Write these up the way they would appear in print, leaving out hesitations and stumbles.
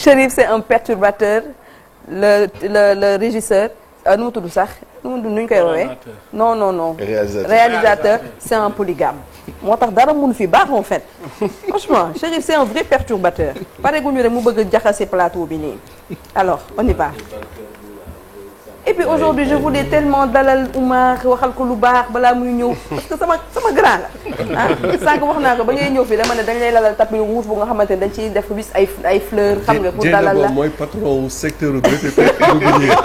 Chérif c'est un perturbateur le régisseur nu mu tudd sax nu ñu koy woowee non réalisateur c'est un polygame moo tax dara mun fi baax en fait franchement Chérif c'est un vrai perturbateur pare gu ñu rek mu bëgg jaxase plateau bi nii alors on y va. Et puis aujourd'hui je voulais tellement dalal Oumar waxal ko lu baax balaa muy ñëw parce que sama grand la ah sànq wax naa ko ba ngay ñëw fii dama ne dañ lay lalal tapis rouge bu nga xamante ne dañ ciy def wis ay fleurs xam nga pour dalal la mooy patron secteur BTP immobilier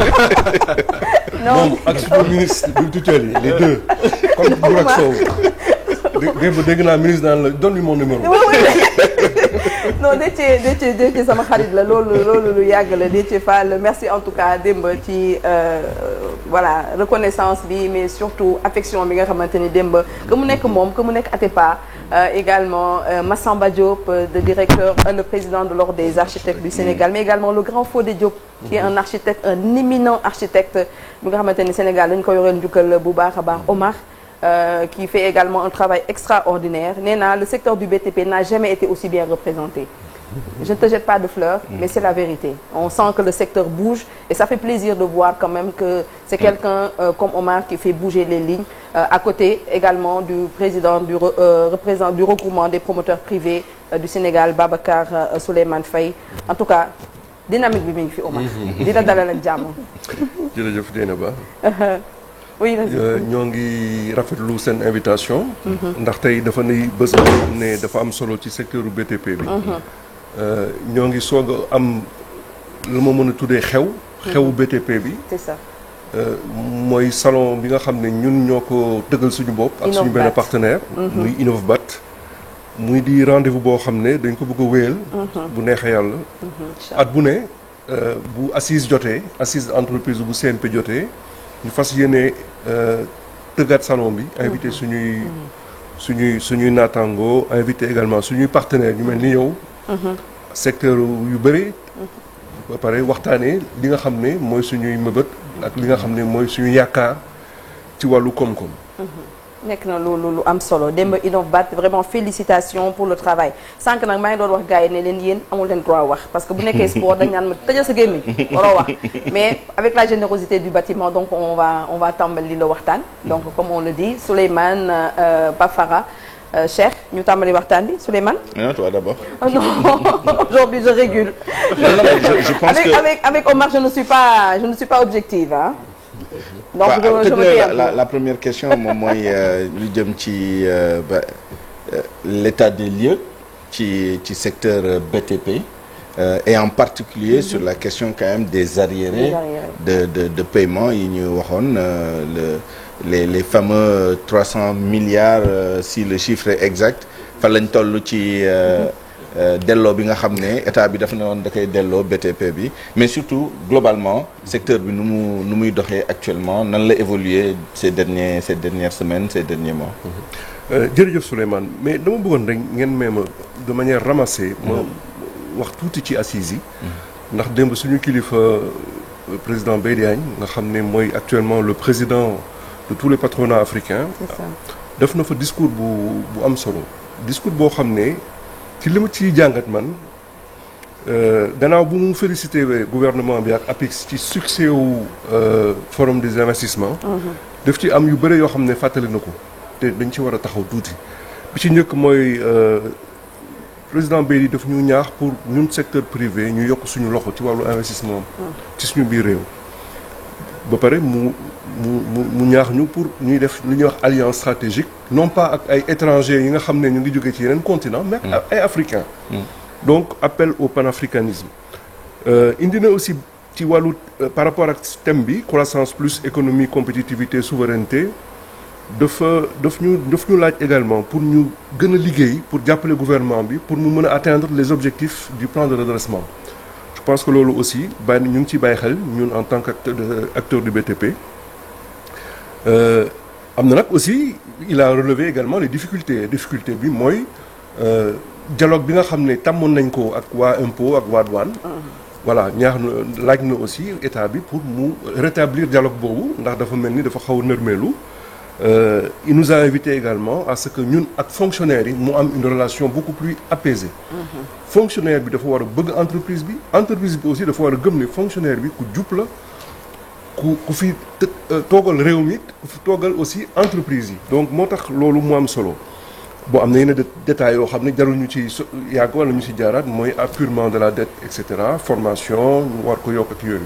moom ak suñu ministre du tutelle yi les deux comme Burak Sow dégg naa ministre daan la donne-lui mon numéro. non Déthié sama xarit la loolu lu yàgg la Déthié Fall merci en tout cas démb ci voilà reconnaissance bi mais surtout affection bi nga xamante ni démb que mu nekk moom que mu nekk Atepa également Massamba Diop le directeur le président de l'ordre des architectes du Sénégal mais également le grand Fodé Diop qui est un architecte un éminent architecte bi nga xamante ni Sénégal dañu ko yoreel njukkal bu baax a baax Omar qui fait également un travail extraordinaire nee naa le secteur du BTP n'a jamais été aussi bien représenté. Je ne te jette pas de fleurs mais c'est la vérité on sent que le secteur bouge et ça fait plaisir de voir quand même que c'est quelqu'un comme Omar qui fait bouger les lignes à côté également du président du représentant du regroupement des promoteurs privés du Sénégal Babacar Souleymane Faye en tout cas dynamique bi mi ngi fi Omar dina dalal ak jàmm. jërëjëf Dieynaba. oui ñoo ngi rafetlu seen invitation. ndax tey dafa ne bés ne dafa am solo ci secteur u BTP bi. ñoo ngi soog a am lu ma mën a tuddee xewu BTP bi. c'est ça. mooy salon bi nga xam ne ñun ñoo ko tëggal suñu bopp. ak suñu benn partenaire. muy Innovbat. muy di rendez-vous boo xam ne dañ ko bëgg a wéyal. bu neexee yàlla. at bu ne bu assise jotee assise entreprise bu CNP jotee. ñu fas yéene tëggaat salon bi invité suñuy naataango invité également suñuy partenaires ñu mel ni yow secteur yu bëri ba pare waxtaanee li nga xam ne mooy suñuy mëbët ak li nga xam ne mooy suñu yaakaar ci wàllu koom-koom nekk na lu am solo démb Innovbat vraiment félicitations pour le travail sànq nag maa ngi doon wax gars yi ne leen yéen amul leen droit wax parce que bu nekkee sport dañ naan ma tëjal sa gémmiñ waroo wax mais avec la générosité du bâtiment donc on va tàmbali la waxtaan donc comme on le dit Souleymane Pafara Cheikh ñu tàmbali waxtaan bi Souleymane. non toi d'abord. Oh non aujourd'hui je régule. je pense avec Omar je ne suis pas objective hein. donc la première question moom mooy lu jëm ci l'état des lieux ci secteur BTP et en particulier sur la question quand même des arriérés de paiement yi ñu waxoon les fameux 300 milliards si le chiffre est exact fa lañ toll ci delloo bi nga xam ne état bi dafa ne woon da koy delloo BTP bi mais surtout globalement secteur bi nu muy doxee actuellement nan la évoluer ces dernières semaines ces derniers mois. jërëjëf Souleymane mais dama bëggoon rek ngeen may ma de manière ramassée ma wax tuuti ci assises yi ndax démb suñu kilifa président Baye Diagne nga xam ne mooy actuellement le président de tous les patronats africains def na fa discours bu am solo discours boo xam ne ci li ma ciy jàngat man gannaaw bu mu félicité gouvernement bi ak APIX ci succès wu forum des investissements daf ci am yu bëre yoo xam ne fàttali na ko te dañ ci war a taxaw tuuti bi ci njëkk mooy président Bailly daf ñu ñaax pour ñun secteur privé ñu yokk suñu loxo ci wàllu investissement ci suñu biir réew ba pare mu ñaax ñu pour ñuy def li ñuy wax alliance stratégique non pas ak ay étrangers yi nga xam ne ñu ngi jógee ci yeneen continent mais ay africains donc appel au panafricanisme indi na aussi ci wàllu par rapport ak thème bi croissance plus économie compétitivité souveraineté daf ñu laaj également pour ñu gën a liggéey pour jàppale gouvernement bi pour mu mën a atteindre les objectifs du plan de redressement je pense que loolu aussi ñu ngi ciy bàyyi xel ñun en tant qu'acteur du BTP am na nag aussi il a relevé également les difficultés bi mooy dialogue bi nga xam ne tàmmoon nañ ko ak waa impôt ak waa douane voilà laaj na aussi état bi pour mu rétablir dialogue boobu ndax dafa mel ni dafa xaw a nërmeelu Il nous a invité également à ce que ñun ak fonctionnaires yi mu am une relation beaucoup plus apaisée. Fonctionnaire bi dafa war a bëgg entreprise bi aussi dafa war a gëm ne fonctionnaire bi ku jub la ku fi toogal réew mi ku fi toogal aussi entreprise yi. donc moo tax loolu mu am solo bon am na yenn détails yoo xam ne jarul ñu ci yàgg wala ñu ci jaaraat mooy apurement de la dette et cetera formation ñu war ko yokk ak yooyu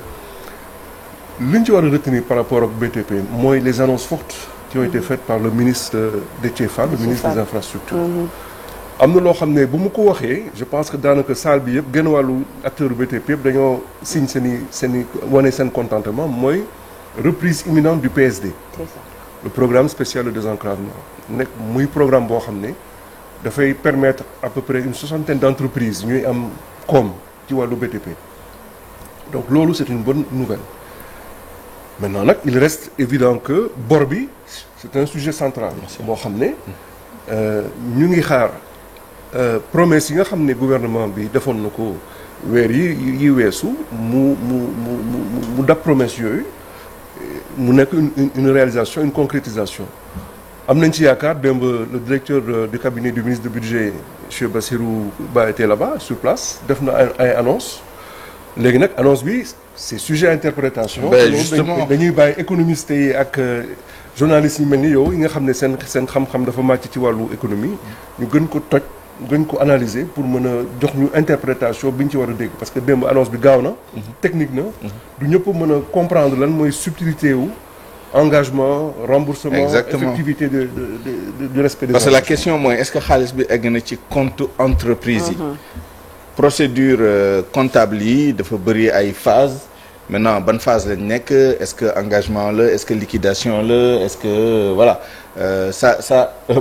li ñu ci war a retenir par rapport ak BTP mooy les annonces fortes qui ont été faites par le ministre Déthié Fall, le ministre des infrastructures. am na loo xam ne bu mu ko waxee je pense que daanaka salle bi yëpp genn wàllu acteur BTP yëpp dañoo signe seen i wane seen contentement mooy reprise imminente du PSD. C'est ça. Le programme spécial de désenclavement nekk muy programme boo xam ne dafay permettre à peu près une soixantaine d'entreprises ñuy am koom ci wàllu BTP donc loolu c'est une bonne nouvelle. Maintenant nag il reste évident que bor bi c'est un sujet central boo xam ne ñu ngi xaar promesse yi nga xam ne gouvernement bi defoon na ko weer yi weesu mu dab promesse yooyu mu nekk une réalisation une concrétisation am nañ ci yaakaar démb le directeur du cabinet du ministre du budget monsieur Bassirou Ba était là-bas sur place def na ay annonce léegi nag annonce bi c'est sujet à interprétation. Justement dañuy bàyyi économistes yi ak journalistes yi mel ni yow yi nga xam ne seen xam-xam dafa màcc ci wàllu économie ñu gën ko toj gën ko analyser pour mën a jox ñu interprétation bi ñu ci war a dégg parce que démb annonce bi gaaw na. technique na. du ñëpp mën a comprendre lan mooy subtilité wu engagement remboursement. Exactement. Effectivité du respect des parce que la question mooy est-ce que xaalis bi egg na ci compte entreprise yi. Procédure comptable yi dafa bëri ay phases maintenant ban phase lañ nekk est-ce que engagement la est-ce que liquidation la est-ce que voilà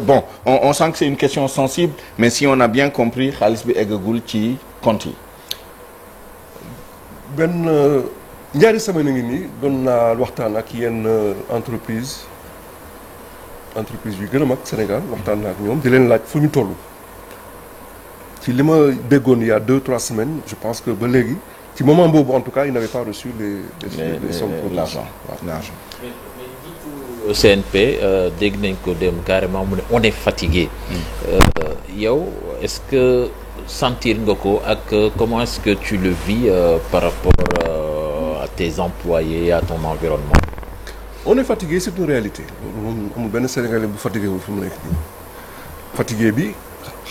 bon on sent que c'est une question sensible mais si on a bien compris xaalis bi eggagul ci compte yi. benn ñaari semaine a ngi nii doon naa waxtaan ak yenn entreprise yu gën a mag Sénégal waxtaan naa ak ñoom di leen laaj fu ñu toll. ci li ma déggoon il y a 2-3 semaines je pense que ba léegi ci moment boobu en tout cas ils n'avaient pas reçu les sommes pour l'argent. mais CNP dégg nañ ko dem carrément mu ne on est fatigué. yow est-ce que sentir nga ko ak comment est-ce que tu le vis par rapport à tes employés à ton environnement. on est fatigué c'est une réalité moom amul benn Sénégalais bu fatigué wu fi mu nekk nii fatigué bi.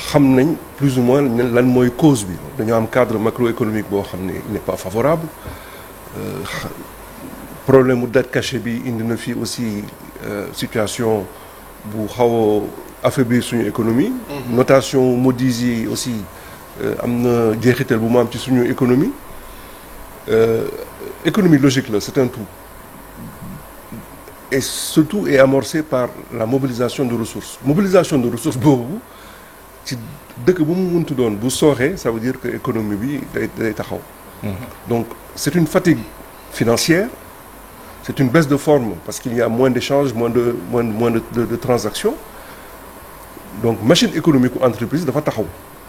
xam nañ plus ou moins lan mooy cause bi dañoo am cadre macroéconomique boo xam ne il n'est pas favorable problème mu dette cachée bi indi na fii aussi situation bu xaw a affaiblir suñu économie. notation Moody's yi aussi am na jeexital bu mu am ci suñu économie économie logique la c'est un tout et surtout est amorcé par la mobilisation de ressources boobu. ci dëkk bu mu muntu doon bu sooxee ça veut dire que économie bi day taxaw. donc c'est une fatigue financière c'est une baisse de forme parce qu'il y a moins d'échanges moins de transactions donc machine économique ou entreprise dafa taxaw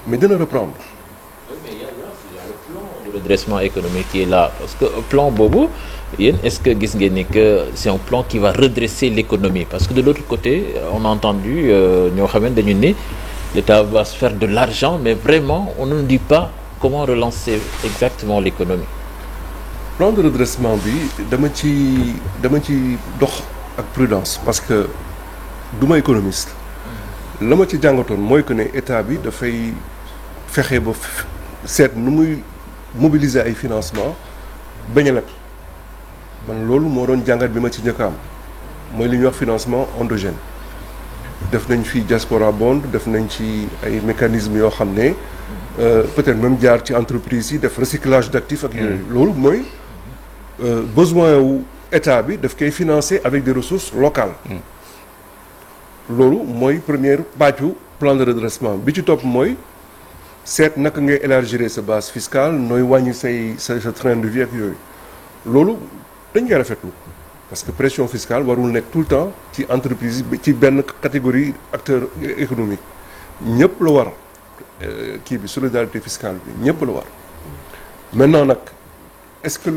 mais dina reprendre. Oui, mais il y a le plan de redressement économique qui est là parce que plan boobu yéen est-ce que gis ngeen ni que c'est un plan qui va redresser l'économie parce que de l'autre côté on a entendu ñoo xamante dañu ni l'État va se faire de l'argent mais vraiment on ne nous dit pas comment relancer exactement l'économie. plan de redressement bi dama ci dox ak prudence parce que du ma économiste la ma ci jàngatoon mooy que ne état bi dafay fexe ba seet nu muy mobiliser ay financement bañ a leb man loolu moo doon jàngat bi ma ci njëkk a am mooy li ñuy wax financement endogène def nañ fi diaspora bond def nañ ci ay mécanismes yoo xam ne peut-être même jaar ci entreprise yi def recyclage d'actifs ak yooyu loolu mooy besoin wu état bi daf koy financer avec des ressources locales loolu mooy première pàccu plan de redressement bi ci topp mooy seet naka ngay élargir sa base fiscale nooy wàññi sa train de vie ak yooyu loolu dañ koy rafetlu parce que pression fiscale warul nekk tout le temps ci entreprise bi ci benn catégorie acteur économique ñëpp la war kii bi solidarité fiscale bi ñëpp la war maintenant nag est-ce que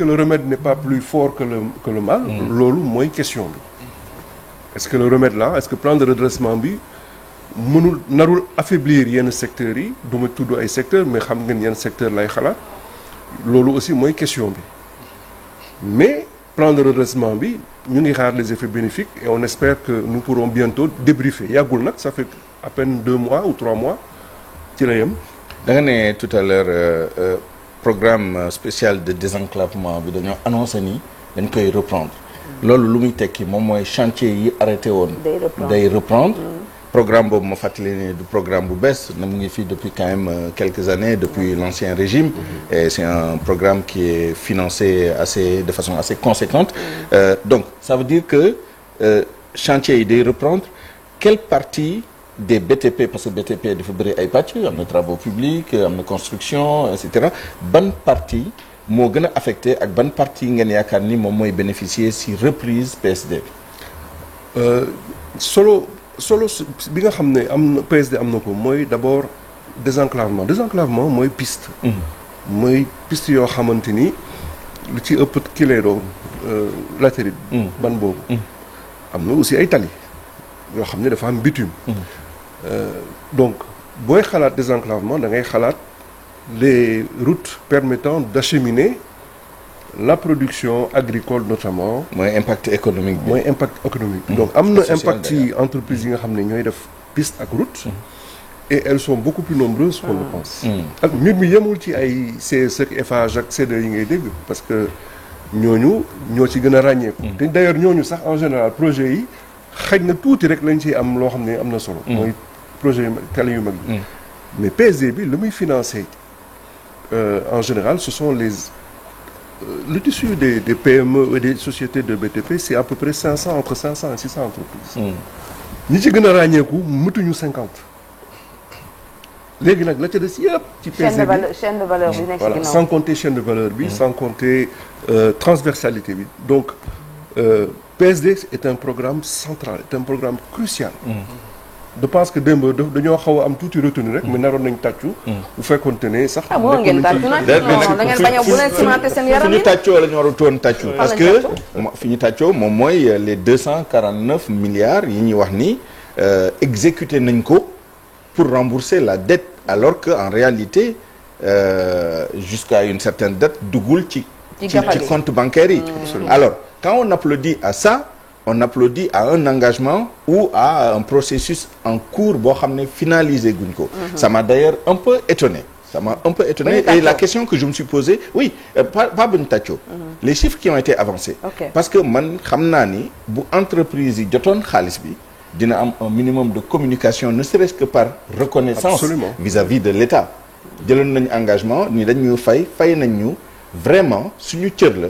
le remède n'est pas plus fort que le mal loolu mooy question bi est-ce que le remède là est-ce que plan de redressement bi mënul narul affaiblir yenn secteurs yi du ma tudd ay secteurs mais xam ngeen yenn secteur lay xalaat loolu aussi mooy question bi mais plan de redressement bi ñu ngi xaar les effets bénéfiques et on espère que nous pourrons bientôt débriefer yàggul nag ça fait à peine 2 mois ou 3 mois ci la yem. da nga ne tout à l'heure programme spécial de désenclavement bi dañoo annoncé ni dañ koy reprendre loolu lu muy tekki moom mooy chantier yi arrêté woon day reprendre programme boobu ma fàttali ne du programme bu bees na mu ngi fii depuis quand même quelques années depuis l'ancien régime et c'est un programme qui est financé de façon assez conséquente donc ça veut dire que chantier yi day reprendre quelle partie des BTP parce que BTP dafa bëri ay pàcc am na travaux publics am na construction et cetera ban partie moo gën a affecté ak ban partie ngeen yaakaar ni moom mooy bénéficier si reprise PSD bi. solo bi nga xam ne am na PSD am na ko mooy d'abord désenclavement mooy piste. mooy piste yoo xamante ni lu ci ëpp ki lay doon latérite. ban boobu. am na aussi ay tali yoo xam ne dafa am bitume. donc booy xalaat désenclavement da ngay xalaat les routes permettant d'acheminer la production agricole notamment. mooy impact économique bi. mooy impact économique bi. donc am na impact ci entreprises yi nga xam ne ñooy def piste ak route. et elles sont beaucoup plus nombreuses qu'on le pense. ak mbir mi yemul ci ay CSE ak Eiffage ak CDE yi ngay dégg parce que ñooñu ñoo ci gën a ràññeeku. te d'ailleurs ñooñu sax en général projet yi xëj na tuuti rek lañ ciy am loo xam ne am na solo. mooy projet yu tali yu mag yi. mais PSD bi lu muy financer en général ce sont le tissu des PME et des sociétés de BTP c'est à peu près entre 500 et 600 entreprises. ñi ci gën a ràññeeku mëtuñu 50. léegi nag la ca des yëpp. ci PSD bi chaîne de valeur bi nekk ci ginnaaw. sans compter chaîne de valeur bi. sans compter transversalité bi donc PSD est un programme central est un programme crucial. je pense que démb dañoo xaw a am tuuti retenu rek mais naroon nañ tàccu. bu fekkoonte ne sax. moo ngeen tàccu nag da ngeen bañ a bu leen cimenté seen yaram yi. fi ñu tàccoo la ñu warutoon tàccu. parce que fi ñu tàccoo moom mooy les 249 milliards yi ñuy wax ni exécuté nañ ko pour rembourser la dette alors que en réalité jusqu'à une certaine date duggul ci compte bancaire yi. alors quand on applaudit à ça. on applaudit à un engagement ou à un processus en cours boo xam ne finalisé guñ ko. Ça m'a d'ailleurs un peu étonné. Et la question que je me suis posée oui pas buñ tàccoo. Les chiffres qui ont été avancés. Parce que man xam naa ni bu entreprise yi jotoon xaalis bi dina am un minimum de communication ne serait-ce que par reconnaissance. Absolument. Vis-à-vis de l'État. jëloon nañu engagement ni dañ ñu fay nañ ñu vraiment suñu cër la.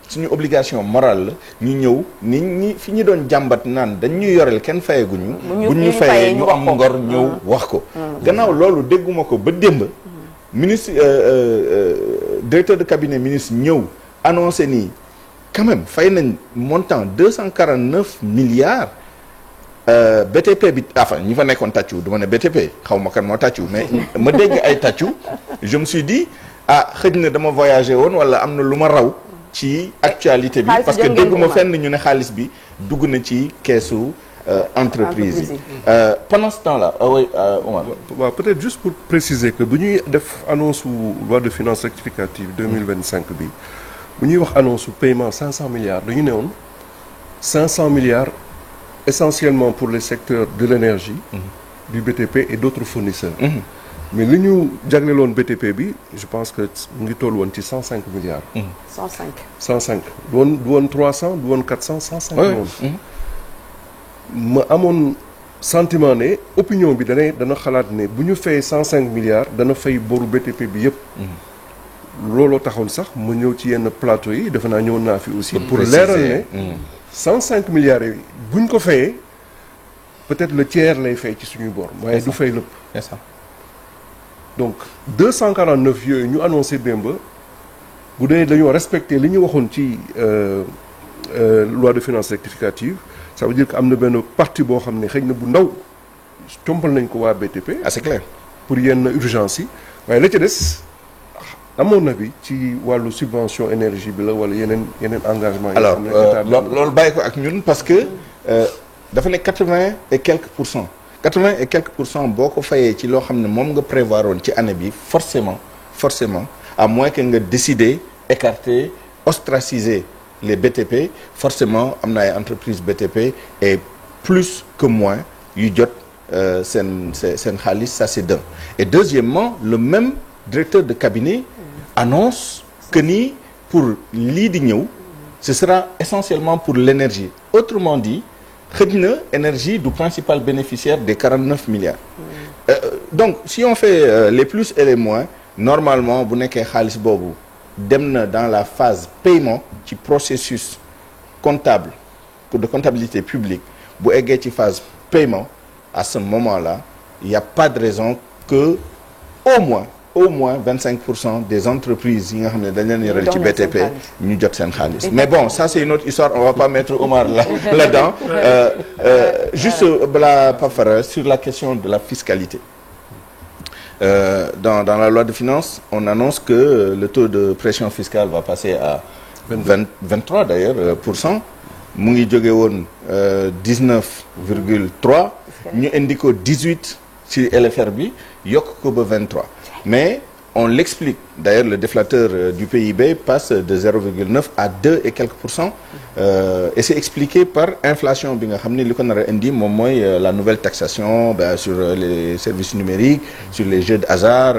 suñu obligation morale la ñu ñëw nit ñi fi ñu doon jàmbat naan dañ ñu yoreel kenn fayeguñu bu ñu fayee ñu am ngor ñëw wax ko gannaaw loolu dégguma ko ba démb ministre directeur de cabinet ministre ñëw annoncé nii quand même fay nañ montant 249 milliards BTP bi enfin ñi fa nekkoon tàccu du ma ne BTP xaw ma kan moo tàccu mais ma dégg ay tàccu je me suis dit xëj na dama voyagé woon wala am na lu ma raw ci actualité bi parce que dégguma fenn ñu ne xaalis bi dugg na ci keesu entreprise yi pendant ce temps-là Omar waaw peut-être juste pour préciser que bu ñuy def annonce loi de finances rectificative 2025 bi bu ñuy wax annonce paiement 500 milliards dañu ne woon 500 milliards essentiellement pour les secteurs de l'énergie du BTP et d'autres fournisseurs mais li ñu jagleeloon BTP bi je pense que mu ngi toll woon ci 105 milliards. 105 du woon 300 du woon 400 105 woon. ma amoon sentiment ne opinion bi dana xalaat ne bu ñu fay 105 milliards dana fay boru BTP bi yëpp. looloo taxoon sax ma ñëw ci yenn plateau yi defe naa ñëwoon naa fi aussi. pour leeral ne 105 milliards yi bu ñu ko fayee peut-être le tiers lay fay ci suñuy bor. waaye du fay lépp. c'est ça. donc 249 yooyu ñu annoncé démb bu dee dañoo respecté li ñu waxoon ci loi de finances rectificative ça veut dire que am na benn partie boo xam ne xëy na bu ndaw compal nañ ko waa BTP. ah c'est clair. pour yenn urgence yi waaye la ca des amoon na bi ci wàllu subvention énergie bi la wala yeneen engagement yi. alors loolu bàyyi ko ak ñun parce que dafa ne 80 et quelques pour cent 80 et quelques pour cent boo ko fayee ci loo xam ne moom nga prévoir woon ci année bi forcément à moins que nga décider écarter ostraciser les BTP forcément am na ay entreprises BTP et plus que moins yu jot seen xaalis, ça c'est d'un. Et deuxièmement, le même directeur de cabinet annonce que ni pour lii di ñëw ce sera essentiellement pour l'énergie. Autrement dit, xëj na énergie du principal bénéficiaire des 49 milliards. Donc si on fait les plus et les moins, normalement bu nekkee xaalis boobu dem na dans la phase paiement ci processus comptable de comptabilité publique bu eggee ci phase paiement, à ce moment-là, il n'y a pas de raison que au moins 25% des entreprises yi nga xam ne dañ leen yoral ci BTP ñu jot seen xaalis. Mais bon, ça c'est une autre histoire, on va pas mettre Omar là-dedans. Juste balaa Pafara sur la question de la fiscalité. Dans la loi de finances, on annonce que le taux de pression fiscale va passer à 23 d'ailleurs %. mu ngi jóge woon 19,3 ñu indi ko 18 ci LFR bi yokk ko ba 23 mais on l'explique d'ailleurs le déflateur du PIB passe de 0,9 à 2 et quelques %, et c'est expliqué par inflation bi nga xam ne li ko nar a indi moom mooy la nouvelle taxation sur les services numériques, sur les jeux de hasard,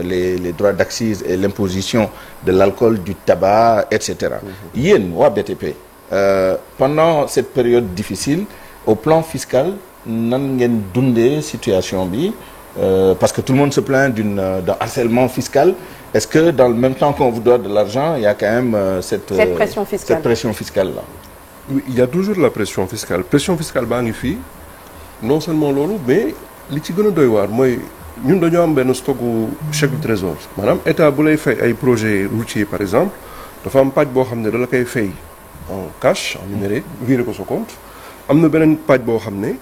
les droits d'accise et l'imposition de l'alcool, du tabac, etc. Yéen waa BTP pendant cette période difficile au plan fiscal nan ngeen dundee situation bi parce que tout le monde se plaint d'un harcèlement fiscal. Est-ce que dans le même temps qu'on vous doit de l'argent, il y a quand même cette pression fiscale là? Oui, il y a toujours la pression fiscale baa ngi fii non seulement loolu mais li ci gën a doy waar mooy ñun dañoo am benn stock chèque du trésor maanaam état bu lay fay ay projets routiers par exemple dafa am pàcc boo xam ne da la koy fay en cash, en numérique, viré ko sa compte. am na beneen pàcc boo xam ne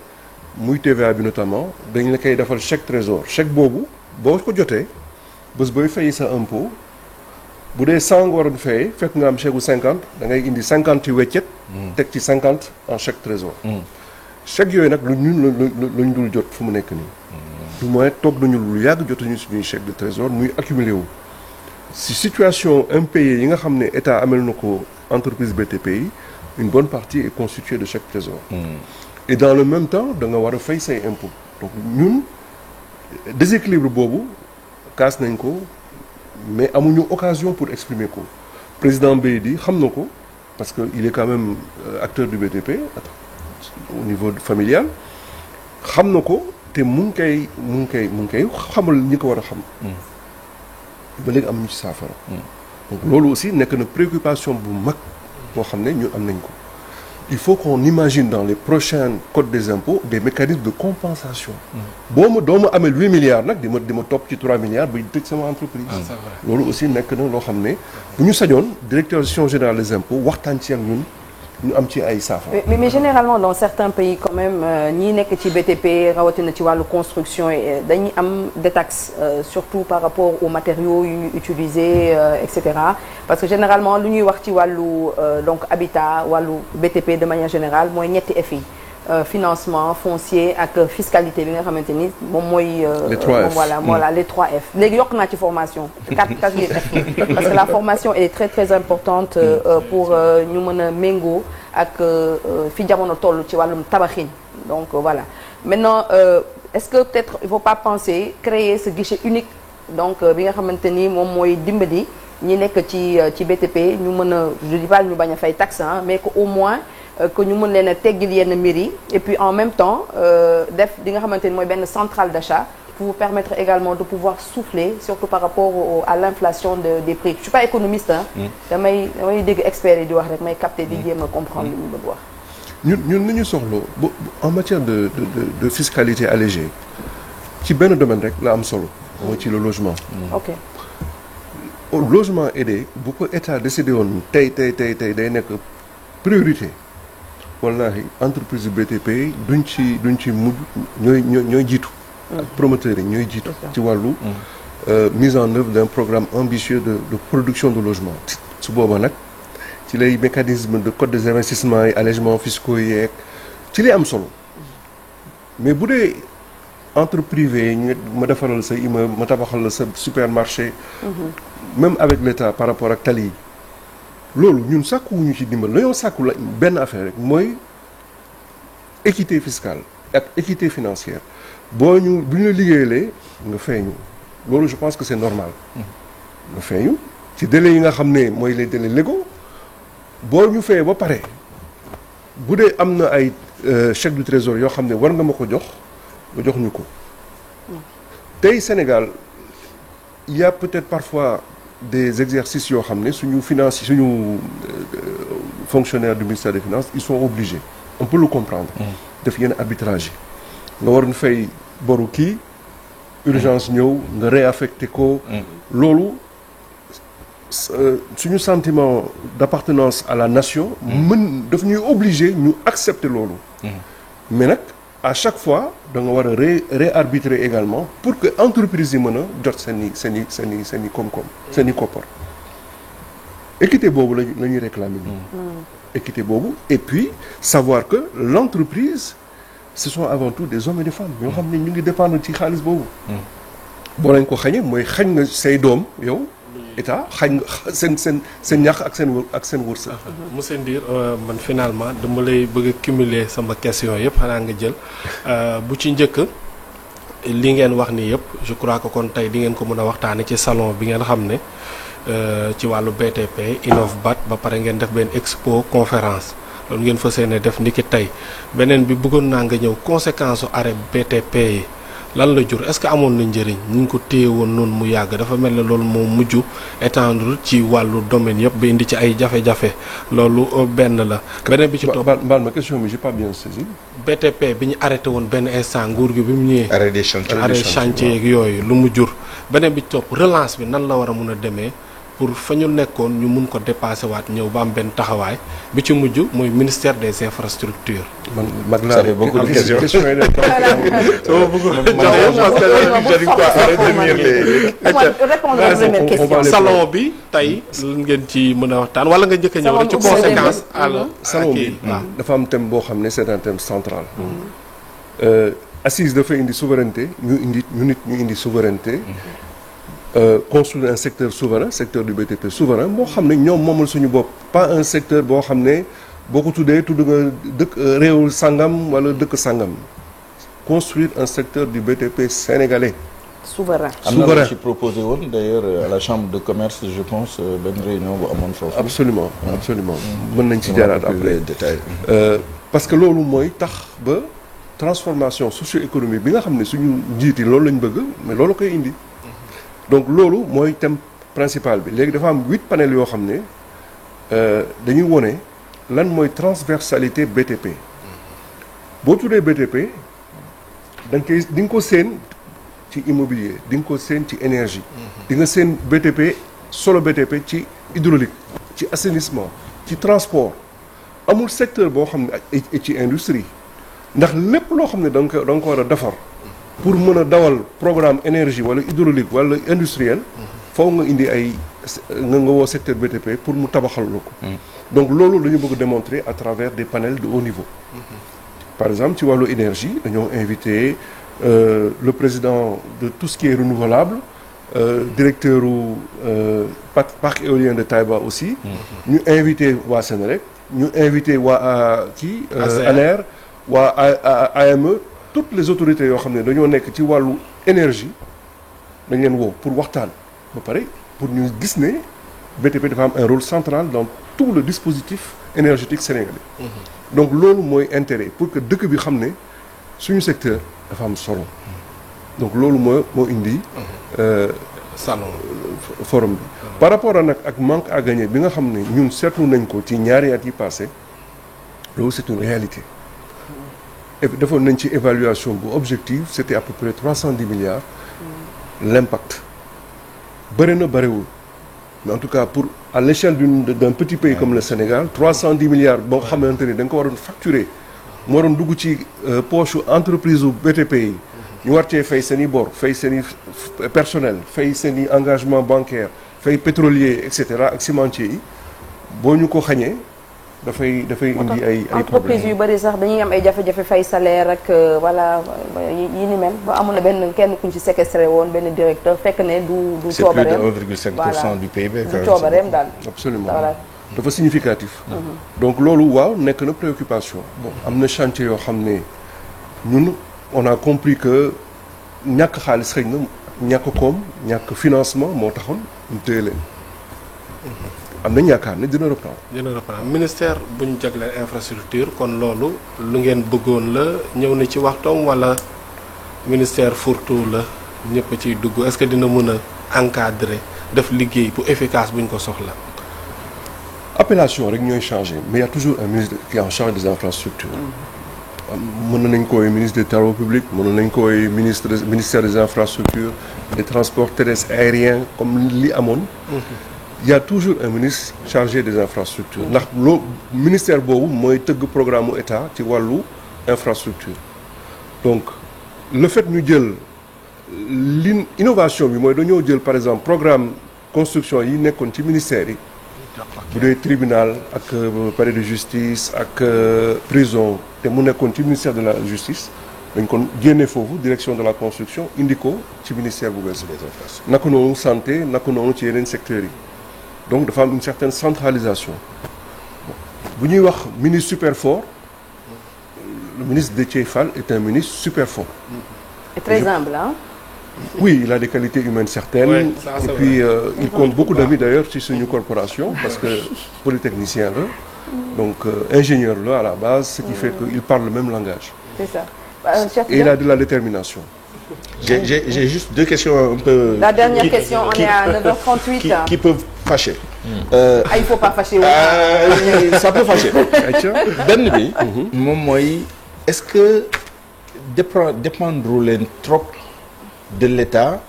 muy TVA bi notamment dañ la koy defal chèque trésor chèque boobu boo ko jotee bés booy fay sa impôt bu dee 100 nga waroon fayee fekk nga am chèque bu 50 da ngay indi 50 ci weccet. teg ci 50 en chèque trésor. chèque yooyu nag luñ dul jot fu mu nekk nii. du moins toog nañu lu yàgg jotuñu suñuy chèque de trésor muy accumulé wu. si situation impayée yi nga xam ne état amel na ko entreprise BTP yi une bonne partie est constituée de chèque trésor. Et dans le même temps da nga war a fay say impôts. Donc ñun déséquilibre boobu kaas nañ ko mais amuñu occasion pour exprimer ko président Beydi xam na ko parce que il est quand même acteur du BTP au niveau familial xam na ko te mu ngi koy xamal ñi ko war a xam. ba léegi amuñu ci saafara. donc loolu aussi nekk na préoccupation bu mag boo xam ne ñun am nañ ko. il faut qu'on imagine dans les prochains codes des impôts des mécanismes de compensation. doo ma amee 8 milliards nag di ma topp ci 3 milliards buy tëj sama entreprise. loolu aussi nekk na loo xam ne bu ñu sañoon directeur gestion générale des impôts waxtaan ci ak ñun ñu am ci ay saafara. mais généralement dans certains pays quand même ñi nekk ci BTP rawatina ci wàllu construction dañuy am des taxes surtout par rapport aux matériaux yu ñu utiliser et cetera parce que généralement lu ñuy wax ci wàllu donc habitat wàllu BTP de manière générale mooy ñetti F yi financement foncier ak fiscalité bi nga xamante ni moom mooy. les 3 F voilà les 3 F. léegi yokk naa ci formation 4 F parce que la formation est très très importante pour ñu mën a méngoo ak fi jamono toll ci wàllum tabaxin donc voilà maintenant est-ce que peut-être il faut pas penser créer ce guichet unique donc bi nga xamante ni moom mooy dimbali ñi nekk ci BTP ñu mën a je dis pas ñu bañ a fay taxe mais que au moins. Que ñu mën leen a teggil yenn mbir yi et puis en même temps def li nga xamante ni mooy benn centrale d'achat pour vous permettre également de pouvoir souffler surtout par rapport à l'inflation des prix. Je suis pas économiste damay dégg experts yi di wax rek may capter di jéem a comprendre li ñu bëgg wax. ñun nañu soxla en matière de fiscalité allégée ci benn domaine rek la am solo. mooy ci le logement. ok logement aidé bu ko état décidé woon tey day nekk priorité. wallahi entreprise BTP duñ ci mujj ñooy jiitu. ak promoteurs yi ñooy jiitu. ci wàllu mise en œuvre d'un programme ambitieux de production de logement. su boobaa nag ci lay mécanisme de code des investissements yi allègements fiscaux yeeg ci li am solo mais bu dee entre privé ñu ma defaral sa immeuble ma tabaxal la sa supermarché même avec l'État par rapport ak tali yi loolu ñun sàkkuwuñu ci dimbal dañoo sàkku la benn affaire rek mooy équité fiscale ak équité financière bu ñu la liggéeyalee nga feeñu loolu je pense que c'est normal nga feeñu ci délais yi nga xam ne mooy les délais légaux boo ñu fayee ba pare bu dee am na ay chèque du trésor yoo xam ne war nga ma ko jox nga jox ñu ko tey Sénégal il y a peut-être parfois des exercices yoo xam ne suñu fonctionnaires du ministère des Finances ils sont obligés on peut le comprendre def yenn arbitrage yi nga waroon fay boru kii urgence ñëw nga réaffecté ko loolu suñu sentiment d'appartenance à la nation daf ñuy obligé ñu accepter loolu mais nag à chaque fois da nga war a réarbitrer également pour que entreprise yi mën a jot seen i koom-koom seen i koppar équité boobu la ñuy réclamer équité boobu et puis savoir que l'entreprise ce sont avant tout des hommes et des femmes yoo xam ne ñu ngi dépendre ci xaalis boobu boo lañ ko xañee mooy xañ nga say doom yow état xañ nga seen ñax ak seen wërsëg. monsieur Ndir man finalement dama lay bëgg a cumuler sama question yëpp xanaa nga jël bu ci njëkk li ngeen wax ni yëpp je crois que kon tey di ngeen ko mën a waxtaane ci salon bi ngeen xam ne ci wàllu BTP Innovbat ba pare ngeen def benn expo conférence loolu ngeen fas yéene def ni ki tey beneen bi bëggoon naa nga ñëw conséquence su arrêt BTP yi lan la jur est-ce que amoon na njëriñ ñu ngi ko téye woon noonu mu yàgg dafa mel ne loolu moo mujj étendre ci wàllu domaine yëpp ba indi ci ay jafe-jafe loolu benn la. beneen bi ci topp baal ma question bi j'ai pas bien saisi. BTP bi ñu arrêté woon benn instant nguur gi bi mu ñëwee. arrêt des chantiers arrêt chantier yeeg yooyu lu mu jur. beneen bi ci topp relance bi nan la war a mun a demee pour fa ñu nekkoon ñu mun ko dépasser waat ñëw ba am benn taxawaay bi ci mujj mooy ministère des infrastructures. mag laa fait beaucoup de questions. salon bi tey lan ngeen ci mën a waxtaan wala nga njëkk a ñëw rek ci conséquence salon bi dafa am thème boo xam ne c'est un thème central assise dafa indi souveraineté ñu indi souveraineté construire un secteur souverain secteur du BTP souverain boo xam ne ñoom moomal suñu bopp pas un secteur boo xam ne boo ko tuddee tudd nga dëkk réew sangam wala dëkk sangam construire un secteur du BTP sénégalais souverain. am na lu ci proposé woon d'ailleurs à la chambre de commerce je pense benn réunion bu amoon foofu. absolument mën nañ ci jaaraat après détail parce que loolu mooy tax ba transformation socio-économique bi nga xam ne suñu njiit yi loolu lañ bëgg mais loolu koy indi donc loolu mooy thème principal bi léegi dafa am 8 panels yoo xam ne dañuy wone lan mooy transversalité BTP boo tuddee BTP da nga ko seen ci immobilier di nga ko seen ci énergie di nga seen BTP solo BTP ci hydraulique ci assainissement ci transport amul secteur boo xam ne ci industrie ndax lépp loo xam ne da nga ko war a defar pour mën a dawal programme énergie wala hydraulique wala industriel foo nga indi ay nga woo secteur BTP pour mu tabaxal la ko donc loolu la ñu bëgg démontrer à travers des panels de haut niveau par exemple ci wàllu énergie dañoo invité le président de tout ce qui est renouvelable directeur u parc éolien de Taïba aussi ñu invité waa Sénélec ñu invité waa ANER waa AME toutes les autorités yoo xam ne dañoo nekk ci wàllu énergie dañ leen woo pour waxtaan ba pare pour ñu gis ne BTP dafa am un rôle central dans tout le dispositif énergétique sénégalais donc loolu mooy intérêt pour que dëkk bi xam ne suñu secteur dafa am solo donc loolu moo indi salon forum bi par rapport ak manque à gagner bi nga xam ne ñun seetlu nañ ko ci ñaari at yi passé loolu c'est une réalité defoon nañ ci évaluation bu objective c'était à peu près 310 milliards l'impact bëri na bëriwul mais en tout cas pour à l'échelle d'un petit pays comme le Sénégal 310 milliards boo xamante ni da nga ko waroon facturer moo waroon dugg ci poche entreprise u BTP yi ñu war cee fay seen i bor fay seen i personnel fay seen i engagement bancaire fay pétrolier et cetera ak cimentier yi boo ñu ko xañee dafay indi ay entreprise yu bëri sax dañuy am ay jafe-jafe fay salaire ak voilà yi ni mel ba amoon na benn kenn kuñ ci séquestré woon benn directeur fekk ne du coobareem c'est plus de 1,5% du PIB. du coobareem daal. absolument voilà. dafa significatif. donc loolu waaw nekk na préoccupation. bon am na chantier yoo xam ne ñun on a compris que ñàkk xaalis xëy na ñàkk koom ñàkk financement moo taxoon ñu téye leen. am nañ yaakaar ne dina reprendre. ministère bu ñu jagleel infrastructure kon loolu lu ngeen bëggoon la ñëw na ci waxtoom wala ministère fourre-tout la ñëpp ciy dugg est-ce que dina mën a encadrer def liggéey bu efficace bu ñu ko soxla. appellation rek ñooy changé mais il y a toujours un ministre qui est en charge des infrastructures. mën nañ koy ministre des travaux publics mën nañ koy ministère des infrastructures des transports terrestres aériens comme li amoon. il y a toujours un ministre chargé des infrastructures ndax loo ministère boobu mooy tëgg programme mu état ci wàllu infrastructure donc le fait ñu jël innovation bi mooy dañoo jël par exemple programme construction yi nekkoon ci ministère yi bu dee tribunal ak palais de justice ak prison te mu nekkoon ci ministère de la justice dañ kon génne foofu direction de la construction indi ko ci ministère bu bees naka noonu santé naka noonu ci yeneen secteurs yi donc dafa am une certaine centralisation bu ñuy wax ministre super fort le ministre Déthié Fall est un ministre super fort. Et très humble, hein? Oui, il a des qualités humaines certaines. Ouais, ça, et puis il compte beaucoup d'amis d'ailleurs ci suñu corporation parce que polytechnicien la donc ingénieur la à la base ce qui fait qu'il parle le même langage. C'est ça. Et il a de la détermination. J'ai juste deux questions un peu. La dernière question, on est à 9h38. Qui peuvent fâcher. Il faut pas fâcher. Ça peut fâcher. benn bi. moom mooy est-ce que dépendre leen trop de l'État.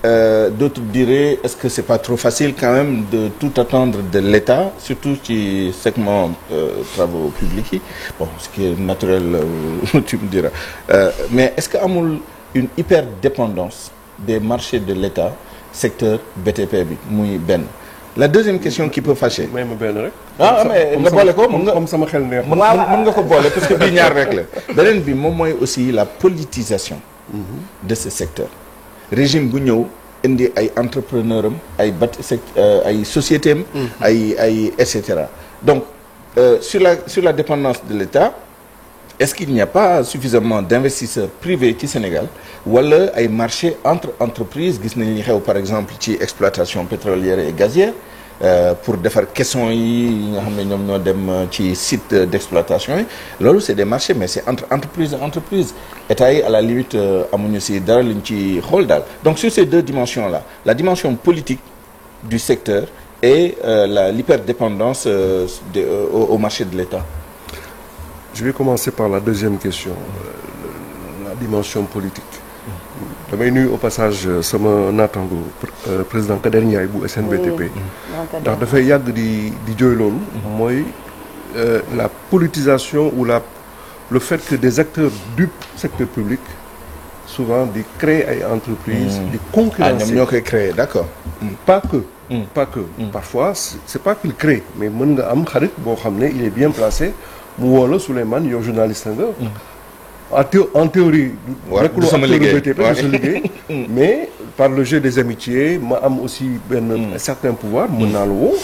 D'autres diraient est-ce que c'est pas trop facile quand même de tout attendre de l'État surtout ci segment travaux publics yi bon ce qui est naturel tu me diras mais est-ce que amul une hyperdépendance des marchés de l'État secteur BTP bi muy benn la deuxième question qui peut fâcher. may ma benn rek. mais nga boole ko mën nga comme sama xel neex. mën nga ko boole parce que bii ñaar rek la beneen bi moom mooy aussi la politisation de ce secteur. régime bu ñëw indi ay entrepreneur am ay société am ay et cetera donc sur la dépendance de l'État est-ce qu'il n'y a pas suffisamment d'investisseurs privés ci Sénégal wala ay marché entre entreprises gis nañ li xew par exemple ci exploitation pétrolière et gazière pour defar caisson yi nga xam ne ñoom ñoo dem ci site d'exploitation yi loolu c'est des marchés mais c'est entre entreprise et entreprise état yi à la limite amuñu si dara luñ ci xool daal donc sur ces deux dimensions là la dimension politique du secteur et l'hyperdépendance au marché de l'État. Je vais commencer par la deuxième question la dimension politique damay nuyu au passage sama naataango président Kader Ndiaye bu SNBTP ndax dafay yàgg di jooy loolu mooy la politisation ou le fait que des acteurs du secteur public souvent di créer ay entreprises di concurrencer ñoom ñoo koy créer d'accord pas que parfois c'est pas qu'il crée mais mën nga am xarit boo xam ne il est bien placé mu woo la Souleymane yow journaliste nga en théorie nekkuloo acteur BTP sa liggéey mais par le jeu des amitiés ma am aussi benn certain pouvoir mën naa la woo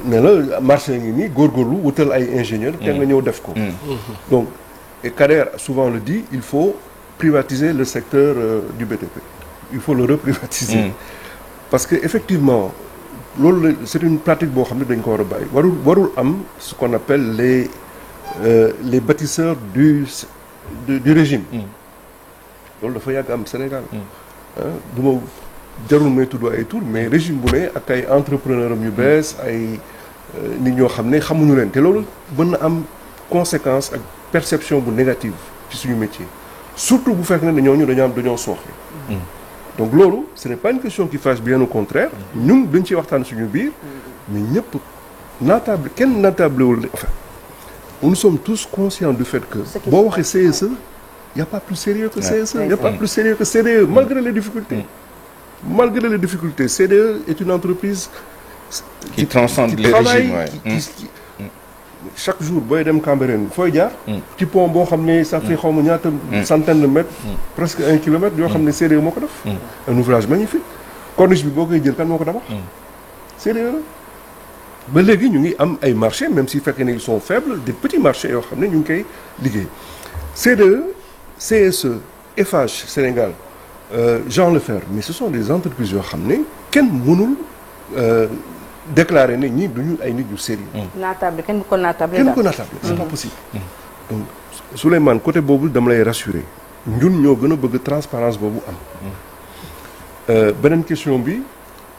ne la marché ngi nii góorgóorlu wutal ay ingénieur te nga ñëw def ko donc et Kader souvent le dit il faut privatiser le secteur du BTP il faut le reprivatiser parce que effectivement loolu c'est une pratique boo xam ne dañ ko war a bàyyi warul am ce qu'on appelle les bâtisseurs du régime loolu dafa yàgg am Sénégal du ma jarul may tudd ay tour mais régime bu ne ak ay entrepreneur am yu bees ay nit ñoo xam ne xamuñu leen te loolu mën na am conséquence ak perception bu négative ci suñu métier surtout bu fekk ne dañoo sooxe donc loolu ce n'est pas une question qui fâche bien au contraire ñun dañ ciy waxtaan suñu biir mais ñëpp kenn naatablewul enfin nous sommes tous conscients du fait que boo waxee CSE il y a pas plus sérieux que CSE il y a pas plus sérieux que CDE malgré les difficultés CDE est une entreprise qui transcende les régimes chaque jour booy dem Cambérène fooy jaar. ci pont boo xam ne ça fait xaw ma ñaata centaine de mètres. presque 1 kilomètre yoo xam ne CDE moo ko def. un ouvrage magnifique. corniche bi boo koy jël kan moo ko tabax. CDE la ba léegi ñu ngi am ay marchés même si fekkee ne ils sont faibles des petits marchés yoo xam ne ñu ngi koy liggéey. CDE CSE Eiffage Sénégal Jean Lefer mais ce sont des entreprises yoo xam ne kenn mënul déclarer ne ñii duñu ay nit yu sérieux. naatable kenn du ko naatable. kenn du ko naatable c'est pas possible. donc Souleymane côté boobu dama lay rassurer ñun ñoo gën a bëgg transparence boobu am. beneen question bi.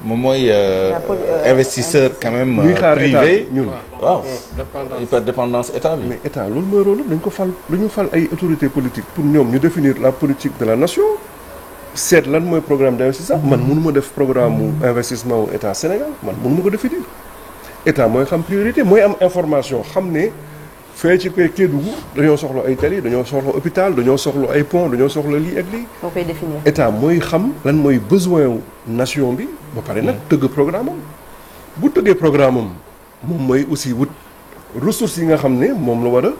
moom mooy investisseur quand même privé ñun waaw hyperdépendance état bi. mais état loolu mooy rôle dañ ko fal dañu fal ay autorités politiques pour ñoom ñu définir la politique de la nation seet lan mooy programme d'investissement man mënuma def programme mu investissement wu état Sénégal man mënuma ko définir état mooy xam priorité mooy am information xam ne fee ci Kédougou dañoo soxla ay tali dañoo soxla hôpital dañoo soxla ay pont dañoo soxla lii ak lii. moo koy définir. état mooy xam lan mooy besoin wu nation bi ba pare nag tëgg programme am bu tëggee programme am moom mooy aussi wut ressources yi nga xam ne moom la war a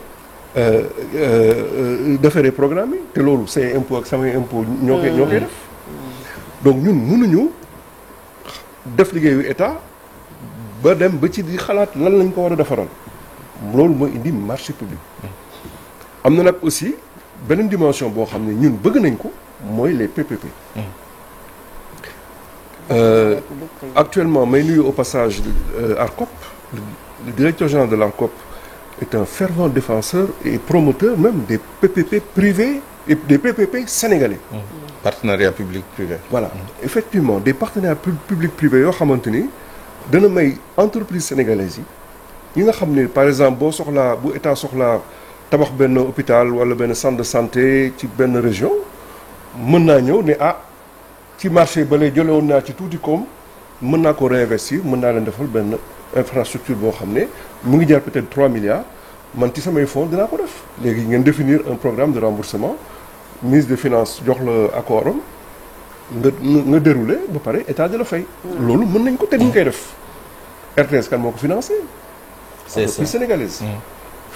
defaree programme yi te loolu say impôt ak samay impôt ñoo koy def donc ñun mënuñu def liggéeyu état ba dem ba ci di xalaat lan lañ ko war a defaral loolu mooy indi marché public. am na nag aussi beneen dimension boo xam ne ñun bëgg nañ ko mooy les PPP. Actuellement may nuyu au passage ARCOP le directeur général de l'ARCOP est un fervent défenseur et promoteur même des PPP privés et des PPP sénégalais. Partenariat public-privé. Voilà effectivement des partenariats public-privé yoo xamante ni dana may entreprise sénégalaise yi nga xam ne par exemple boo soxlaa bu état soxlaa tabax benn hôpital wala benn centre de santé ci benn région mën naa ñëw ne ci marché ba lay jële woon naa ci tuuti koom mën naa ko réinvestir mën naa leen defal benn infrastructure boo xam ne mu ngi jar peut-être 3 milliards man ci samay fonds dinaa ko def léegi ngeen définir un programme de remboursement ministre des finances jox la accord am nga déroulé ba pare état di la fay. loolu mën nañ ko te duñ koy def RTS kan moo ko financé. c'est ça entreprise sénégalaise.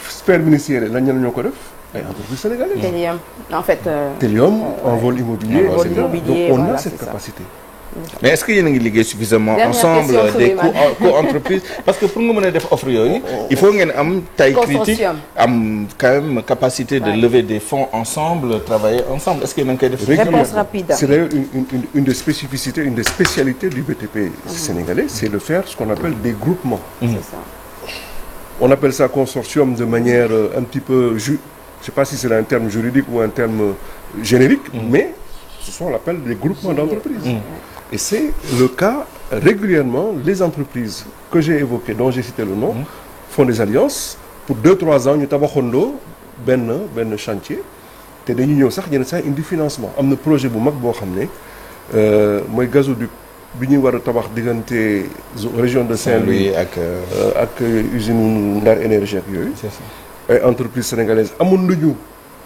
sphère ministérielle lañ ñoo ko def ay entreprise sénégalaise. Télium en fait. Télium envol immobilier. envol immobilier donc on voilà, a cette capacité. mais est-ce que yéen a ngi liggéey suffisamment ensemble des co-entreprises parce que pour nga mën a def offre yooyu il faut ngeen am taille critique am quand même capacité de lever des fonds ensemble travailler ensemble est-ce que yéen a ngi koy def réponse rapide c'est d'ailleurs une des spécificités une des spécialités du BTP sénégalais c'est de faire ce qu'on appelle des groupements. C'est ça. On appelle ça consortium de manière un petit peu je sais pas si c'est un terme juridique ou un terme générique mais ce sont on l'appelle des groupements d'entreprises. Et c'est le cas régulièrement les entreprises que j'ai évoquées dont j'ai cité le nom font des alliances pour 2-3 ans ñu tabaxandoo benn chantier te dañuy ñëw sax yenn saa indi financement am na projet bu mag boo xam ne mooy gazoduc bi ñuy war a tabax diggante région de Saint-Louis ak usine Ndar énergie ak yooyu ay entreprises sénégalaises amoon nañu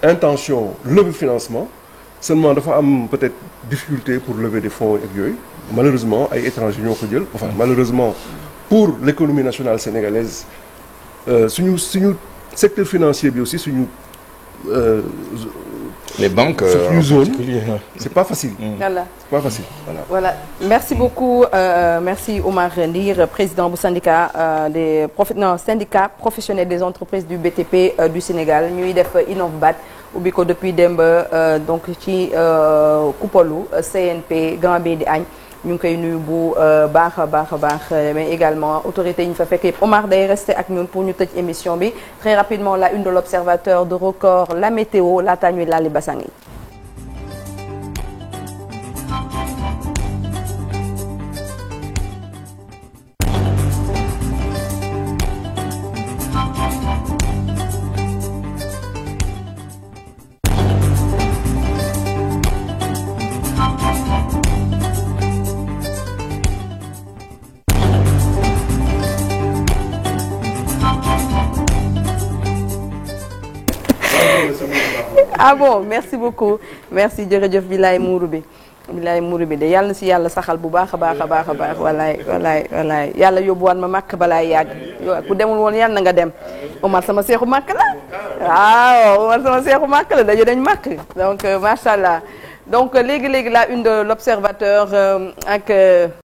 intention lever financement seulement dafa am peut-être difficulté pour lever des fonds ak yooyu malheureusement ay étrangers ñoo ko jël enfin malheureusement pour l'économie nationale sénégalaise suñu secteur financier bi aussi suñu les banques suñu zone c'est pas facile. Voilà. C'est pas facile Voilà merci beaucoup merci Oumar Ndir président bu syndicat syndicat professionnel des entreprises du BTP du Sénégal ñuy def Innovbat ubbi ko depuis démb donc ci kupolu CNP Gambie di añ ñu ngi koy nuyu bu baax a baax mais également autorité yi ñu fa fekk yëpp Omar day resté ak ñun pour ñu tëj émission bi très rapidement la une de l'Observateur de Record la météo laataa ñuy laali basang yi. Ah bon merci beaucoup merci jërëjëf Bilaay Mourou bi bilaay muuru bi de yàlla na si yàlla saxal bu baax a baax a baax a baax walaay yàlla yóbbuwaat ma màkk balaay yàgg ku demul woon yàlla na nga dem Omar sama seexu màkk la waaw Omar sama seexu màkk la dañu dañ màkk donc macha allah donc léegi la une de l'observateur ak